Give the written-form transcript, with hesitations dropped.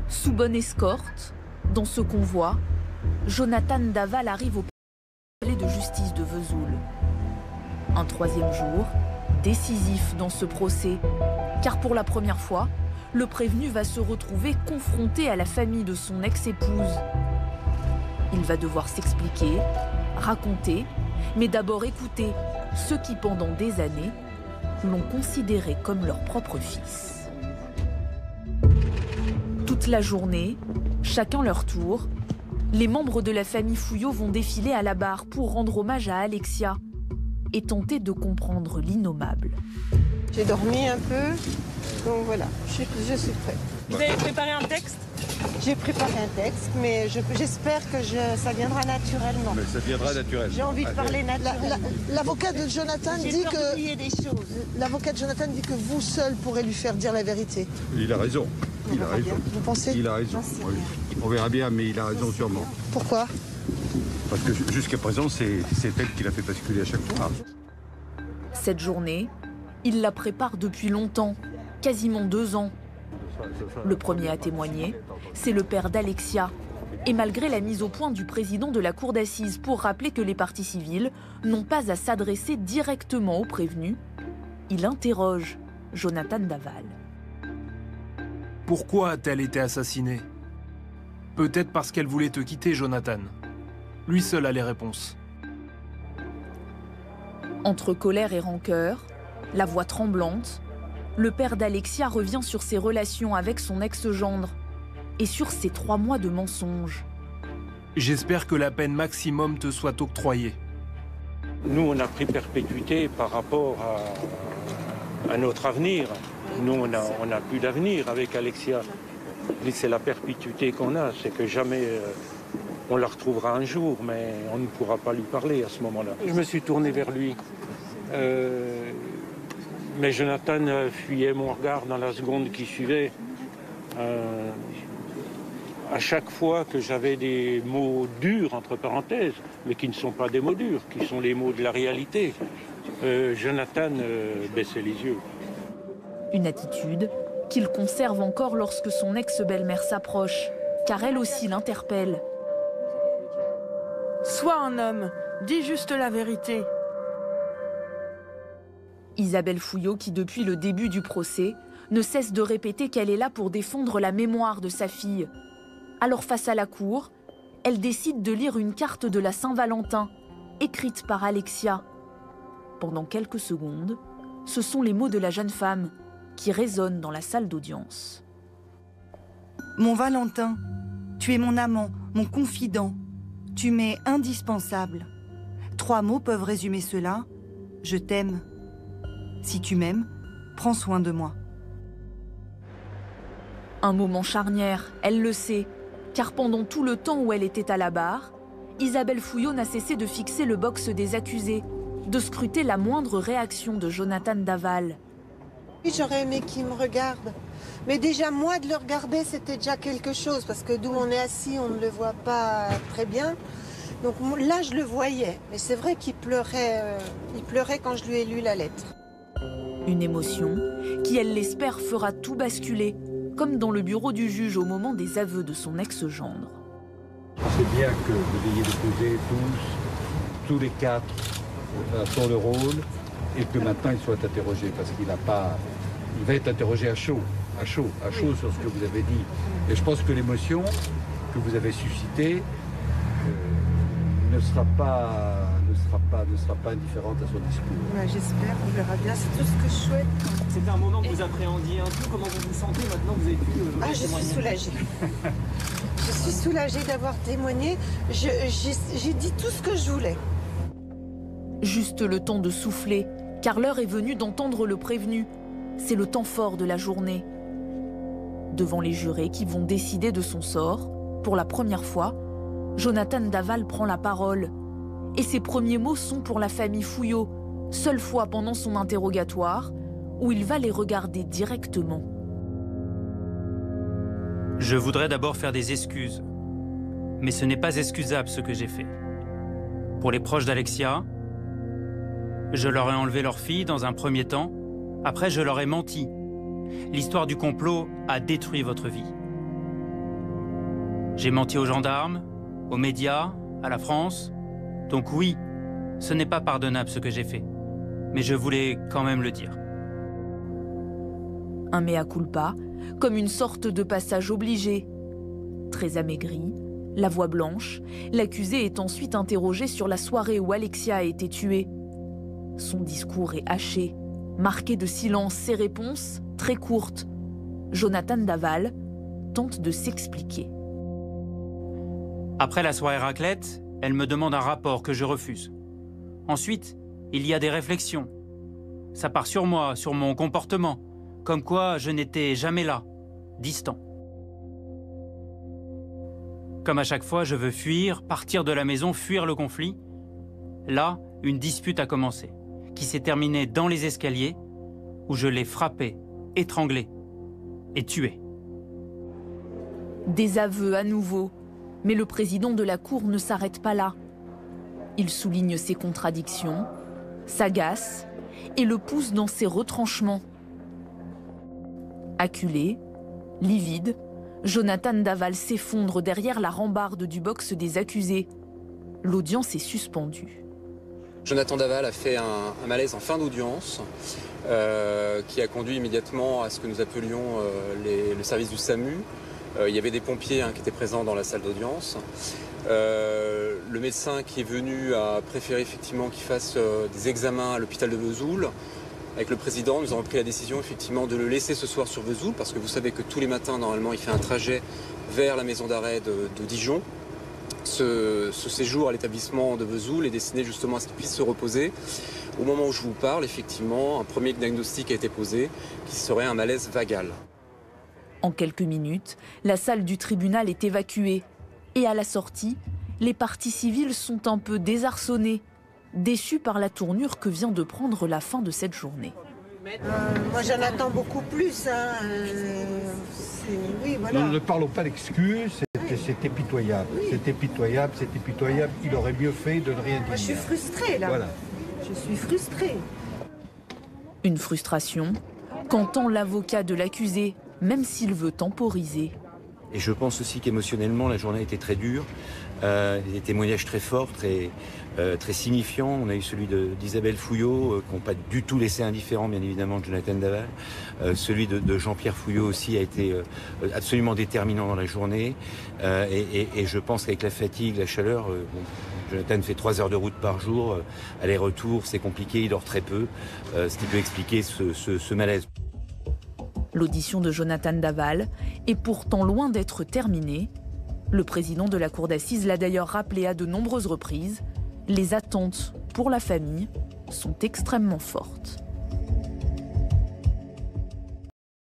Sous bonne escorte, dans ce convoi, Jonathan Daval arrive au palais de justice de Vesoul. Un troisième jour, décisif dans ce procès, car pour la première fois, le prévenu va se retrouver confronté à la famille de son ex-épouse. Il va devoir s'expliquer, raconter, mais d'abord écouter ceux qui, pendant des années, l'ont considéré comme leur propre fils. Toute la journée, chacun leur tour, les membres de la famille Fouillot vont défiler à la barre pour rendre hommage à Alexia et tenter de comprendre l'innommable. J'ai dormi un peu, donc voilà, je suis prête. Vous avez préparé un texte? J'ai préparé un texte, mais j'espère que ça viendra naturellement. Mais ça viendra naturellement. J'ai envie de parler naturellement. L'avocat de Jonathan dit que... des choses. L'avocat de Jonathan dit que vous seul pourrez lui faire dire la vérité. Il a raison. Il a raison. Vous pensez? Il a raison. Oui. On verra bien, mais il a raison sûrement. Pourquoi? Parce que jusqu'à présent, c'est elle qui l'a fait basculer à chaque fois. Cette journée, il la prépare depuis longtemps, quasiment 2 ans. Le premier à témoigner, c'est le père d'Alexia. Et malgré la mise au point du président de la cour d'assises pour rappeler que les parties civiles n'ont pas à s'adresser directement au prévenu, il interroge Jonathan Daval. Pourquoi a-t-elle été assassinée? Peut-être parce qu'elle voulait te quitter, Jonathan. Lui seul a les réponses. Entre colère et rancœur, la voix tremblante, le père d'Alexia revient sur ses relations avec son ex-gendre et sur ses 3 mois de mensonges. J'espère que la peine maximum te soit octroyée. Nous, on a pris perpétuité par rapport à notre avenir. Nous, on n'a plus d'avenir avec Alexia. C'est la perpétuité qu'on a, c'est que jamais on la retrouvera un jour, mais on ne pourra pas lui parler à ce moment-là. Je me suis tourné vers lui. Mais Jonathan fuyait mon regard dans la seconde qui suivait. À chaque fois que j'avais des mots durs, entre parenthèses, mais qui ne sont pas des mots durs, qui sont les mots de la réalité, Jonathan baissait les yeux. Une attitude qu'il conserve encore lorsque son ex-belle-mère s'approche, car elle aussi l'interpelle. Sois un homme, dis juste la vérité. Isabelle Fouillot, qui depuis le début du procès, ne cesse de répéter qu'elle est là pour défendre la mémoire de sa fille. Alors face à la cour, elle décide de lire une carte de la Saint-Valentin, écrite par Alexia. Pendant quelques secondes, ce sont les mots de la jeune femme qui résonnent dans la salle d'audience. Mon Valentin, tu es mon amant, mon confident. Tu m'es indispensable. 3 mots peuvent résumer cela. Je t'aime. Si tu m'aimes, prends soin de moi. Un moment charnière, elle le sait, car pendant tout le temps où elle était à la barre, Isabelle Fouillot n'a cessé de fixer le box des accusés, de scruter la moindre réaction de Jonathan Daval. J'aurais aimé qu'il me regarde. Mais déjà, moi, de le regarder, c'était déjà quelque chose, parce que d'où on est assis, on ne le voit pas très bien. Donc là, je le voyais. Mais c'est vrai qu'il pleurait quand je lui ai lu la lettre. Une émotion qui, elle l'espère, fera tout basculer, comme dans le bureau du juge au moment des aveux de son ex-gendre. C'est bien que vous ayez déposé tous les 4 sur le rôle et que maintenant il soit interrogé parce qu'il il va être interrogé à chaud sur ce que vous avez dit. Et je pense que l'émotion que vous avez suscitée ne sera pas indifférente à son discours. Ouais, j'espère, on verra bien, c'est tout ce que je souhaite. C'était un moment que vous appréhendiez un peu, comment vous vous sentez maintenant que vous avez pu je suis soulagée. Je suis soulagée d'avoir témoigné. J'ai dit tout ce que je voulais. Juste le temps de souffler, car l'heure est venue d'entendre le prévenu. C'est le temps fort de la journée. Devant les jurés qui vont décider de son sort, pour la première fois, Jonathan Daval prend la parole. Et ses premiers mots sont pour la famille Fouillot, seule fois pendant son interrogatoire, où il va les regarder directement. Je voudrais d'abord faire des excuses. Mais ce n'est pas excusable ce que j'ai fait. Pour les proches d'Alexia, je leur ai enlevé leur fille dans un premier temps. Après, je leur ai menti. L'histoire du complot a détruit votre vie. J'ai menti aux gendarmes, aux médias, à la France. Donc oui, ce n'est pas pardonnable ce que j'ai fait. Mais je voulais quand même le dire. Un mea culpa, comme une sorte de passage obligé. Très amaigri, la voix blanche, l'accusé est ensuite interrogé sur la soirée où Alexia a été tuée. Son discours est haché, marqué de silence, ses réponses très courtes. Jonathan Daval tente de s'expliquer. Après la soirée raclette, elle me demande un rapport que je refuse. Ensuite, il y a des réflexions. Ça part sur moi, sur mon comportement, comme quoi je n'étais jamais là, distant. Comme à chaque fois, je veux fuir, partir de la maison, fuir le conflit. Là, une dispute a commencé, qui s'est terminée dans les escaliers, où je l'ai frappé, étranglé et tué. Des aveux à nouveau, mais le président de la Cour ne s'arrête pas là. Il souligne ses contradictions, s'agace et le pousse dans ses retranchements. Acculé, livide, Jonathan Daval s'effondre derrière la rambarde du box des accusés. L'audience est suspendue. Jonathan Daval a fait un malaise en fin d'audience qui a conduit immédiatement à ce que nous appelions le service du SAMU. Il y avait des pompiers qui étaient présents dans la salle d'audience. Le médecin qui est venu a préféré effectivement qu'il fasse des examens à l'hôpital de Vesoul. Avec le président, nous avons pris la décision effectivement de le laisser ce soir sur Vesoul parce que vous savez que tous les matins, normalement, il fait un trajet vers la maison d'arrêt de Dijon. Ce séjour à l'établissement de Vesoul est destiné justement à ce qu'il puisse se reposer. Au moment où je vous parle, effectivement, un premier diagnostic a été posé qui serait un malaise vagal. En quelques minutes, la salle du tribunal est évacuée. Et à la sortie, les parties civiles sont un peu désarçonnées, déçus par la tournure que vient de prendre la fin de cette journée. Moi, j'en attends beaucoup plus. Oui, voilà. Nous ne parlons pas d'excuses, c'était pitoyable. Oui. C'était pitoyable. Il aurait mieux fait de ne rien dire. Moi, je suis frustrée, là. Voilà. Je suis frustrée. Une frustration qu'entend l'avocat de l'accusé, même s'il veut temporiser. Et je pense aussi qu'émotionnellement, la journée a été très dure. Des témoignages très forts, très signifiants. On a eu celui d'Isabelle Fouillot, qui n'ont pas du tout laissé indifférent, bien évidemment, de Jonathan Daval. Celui de Jean-Pierre Fouillot aussi a été absolument déterminant dans la journée. Et je pense qu'avec la fatigue, la chaleur, Jonathan fait 3 heures de route par jour. Aller-retour, c'est compliqué, il dort très peu. Ce qui peut expliquer ce malaise. L'audition de Jonathan Daval est pourtant loin d'être terminée. Le président de la cour d'assises l'a d'ailleurs rappelé à de nombreuses reprises. Les attentes pour la famille sont extrêmement fortes.